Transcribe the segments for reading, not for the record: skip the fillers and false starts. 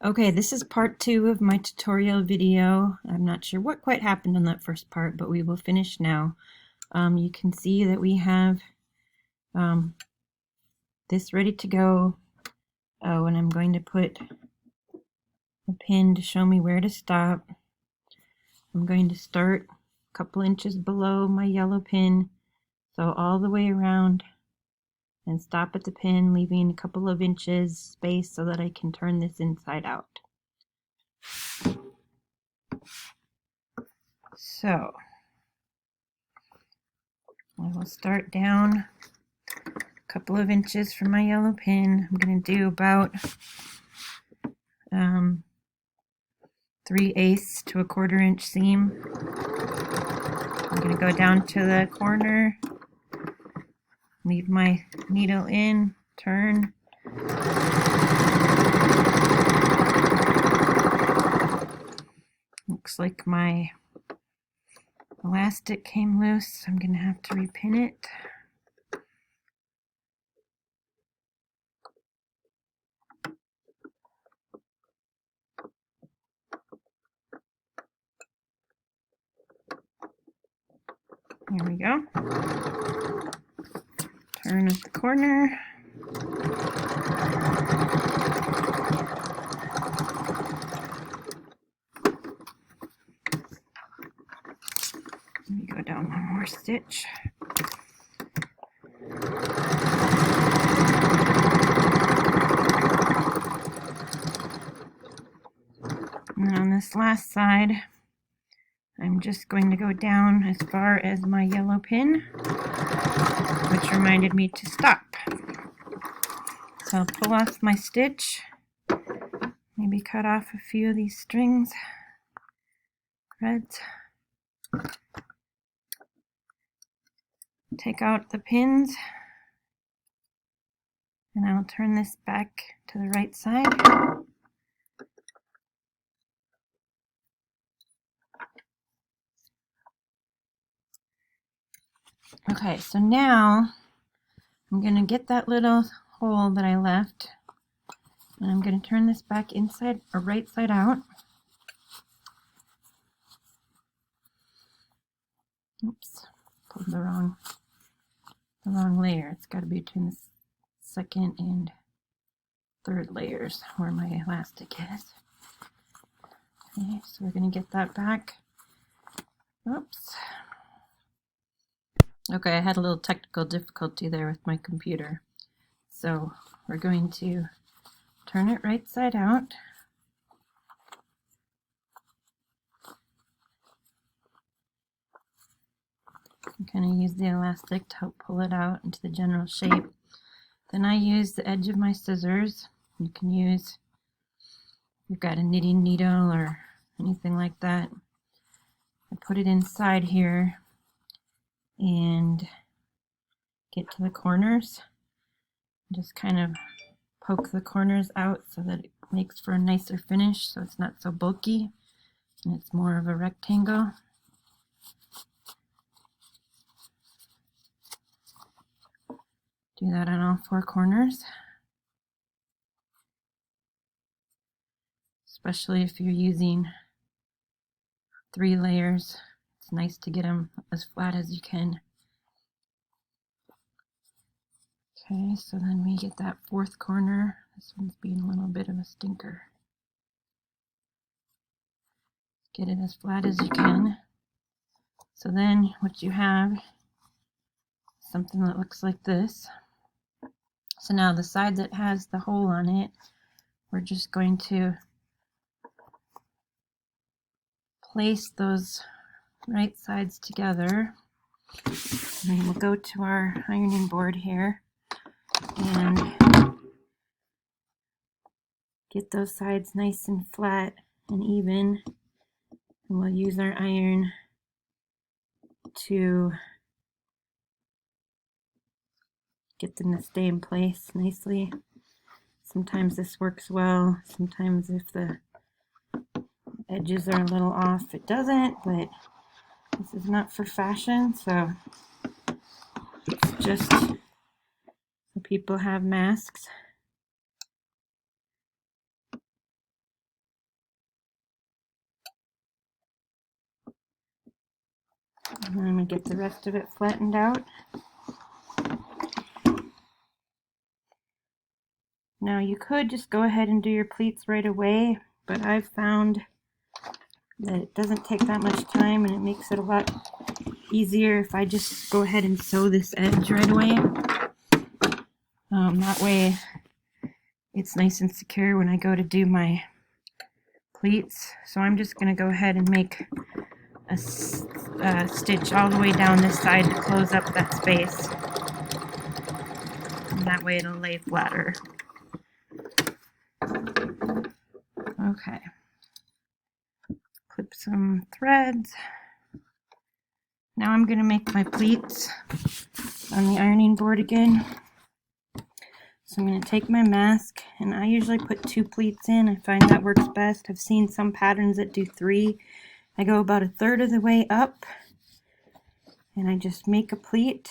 Okay, this is part 2 of my tutorial video. I'm not sure what quite happened on that first part, but we will finish now. You can see that we have this ready to go. Oh, and I'm going to put a pin to show me where to stop. I'm going to start a couple inches below my yellow pin, so all the way around, and stop at the pin, leaving a couple of inches space so that I can turn this inside out. So I will start down a couple of inches from my yellow pin. I'm going to do about 3/8 to a 1/4 inch seam. I'm going to go down to the corner, leave my needle in, turn. Looks like my elastic came loose. I'm going to have to repin it. Here we go. Turn at the corner. Let me go down one more stitch. And then on this last side, I'm just going to go down as far as my yellow pin, which reminded me to stop. So I'll pull off my stitch, maybe cut off a few of these strings, threads, take out the pins, and I'll turn this back to the right side. Okay, so now I'm going to get that little hole that I left, and I'm going to turn this back inside or right side out. Oops, pulled the wrong layer. It's got to be between the second and third layers where my elastic is. Okay, so we're going to get that back. Oops. Okay, I had a little technical difficulty there with my computer. So we're going to turn it right side out. I'm going to use the elastic to help pull it out into the general shape. Then I use the edge of my scissors. You can use, if you've got a knitting needle or anything like that. I put it inside here and get to the corners. Just kind of poke the corners out so that it makes for a nicer finish, so it's not so bulky and it's more of a rectangle. Do that on all 4 corners, especially if you're using 3 layers. It's nice to get them as flat as you can. Okay, so then we get that 4th corner. This one's being a little bit of a stinker. Get it as flat as you can. So then what you have, something that looks like this. So now the side that has the hole on it, we're just going to place those right sides together. And then we'll go to our ironing board here and get those sides nice and flat and even. And we'll use our iron to get them to stay in place nicely. Sometimes this works well. Sometimes if the edges are a little off, it doesn't, but this is not for fashion, so it's just so people have masks. And then I'm going to get the rest of it flattened out. Now you could just go ahead and do your pleats right away, but I've found that it doesn't take that much time and it makes it a lot easier if I just go ahead and sew this edge right away. That way it's nice and secure when I go to do my pleats. So I'm just going to go ahead and make a stitch all the way down this side to close up that space. And that way it'll lay flatter. Okay. Clip some threads. Now I'm going to make my pleats on the ironing board again. So I'm going to take my mask, and I usually put 2 pleats in. I find that works best. I've seen some patterns that do 3. I go about 1/3 of the way up, and I just make a pleat,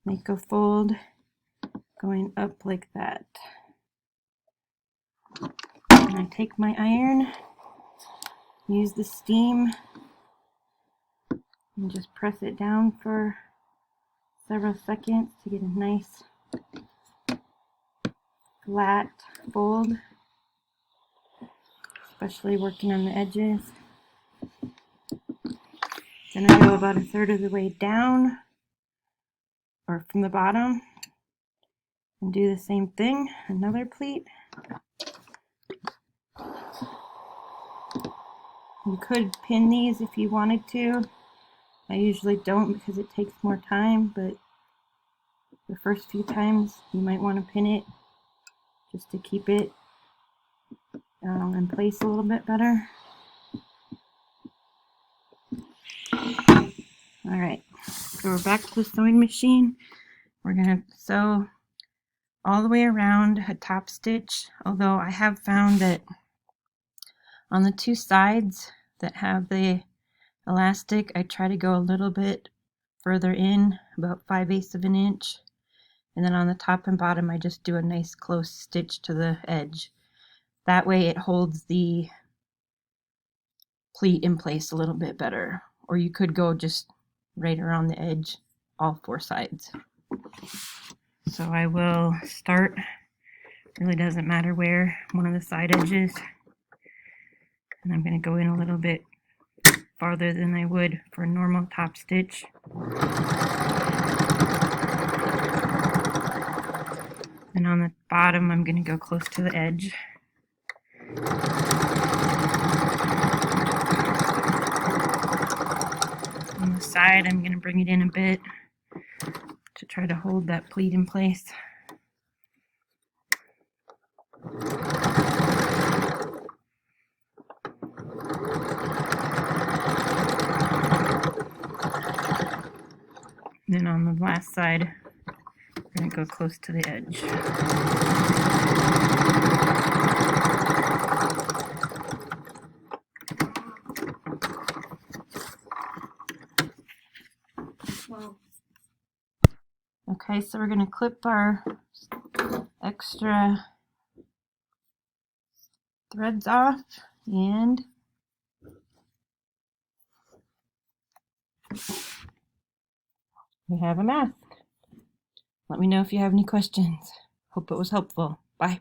make a fold going up like that. And I take my iron, use the steam, and just press it down for several seconds to get a nice flat fold, especially working on the edges. Then I go about 1/3 of the way down, or from the bottom, and do the same thing, another pleat. You could pin these if you wanted to. I usually don't because it takes more time, but the first few times you might want to pin it just to keep it in place a little bit better. Alright, so we're back to the sewing machine. We're going to sew all the way around a top stitch, although I have found that on the 2 sides that have the elastic, I try to go a little bit further in, about 5/8 of an inch, and then on the top and bottom I just do a nice close stitch to the edge. That way it holds the pleat in place a little bit better, or you could go just right around the edge, all 4 sides. So I will start, really doesn't matter where, one of the side edges, and I'm going to go in a little bit farther than I would for a normal top stitch. And on the bottom I'm going to go close to the edge. On the side I'm going to bring it in a bit to try to hold that pleat in place. Then on the last side, we're going to go close to the edge. Okay, so we're going to clip our extra threads off, and we have a mask. Let me know if you have any questions. Hope it was helpful. Bye.